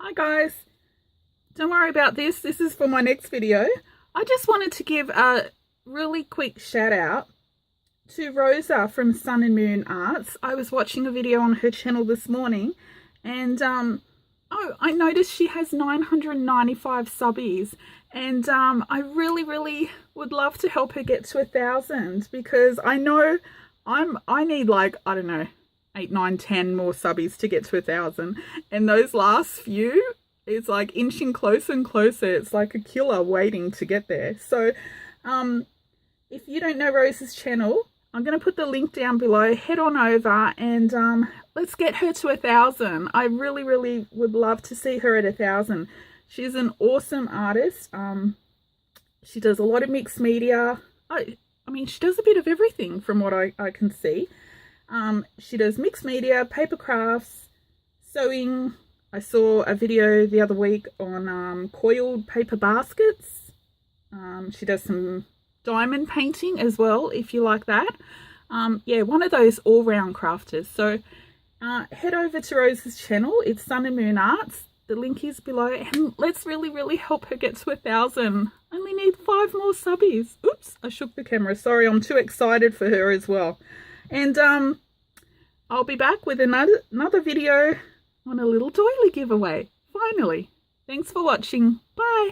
Hi guys, don't worry about this. This is for my next video. I just wanted to give a really quick shout out to Rosa from Sun and Moon Arts. I was watching a video on her channel this morning and I noticed she has 995 subbies, and I really would love to help her get to 1,000 because I know I need, like, I don't know, 8, 9, 10 more subbies to get to 1,000, and those last few, it's like inching closer and closer. It's like a killer waiting to get there. So if you don't know Rosa's channel, I'm going to put the link down below. Head on over and let's get her to 1,000. I really would love to see her at 1,000. She's an awesome artist. She does a lot of mixed media. I mean, she does a bit of everything from what I can see. She does mixed media, paper crafts, sewing. I saw a video the other week on coiled paper baskets. She does some diamond painting as well, if you like that. Yeah, one of those all-round crafters. So head over to Rosa's channel. It's Sun and Moon Arts. The link is below, and let's really help her get to 1,000. Only need 5 more subbies. Oops, I shook the camera. Sorry, I'm too excited for her as well. And I'll be back with another video on a little doily giveaway. Finally. Thanks for watching. Bye.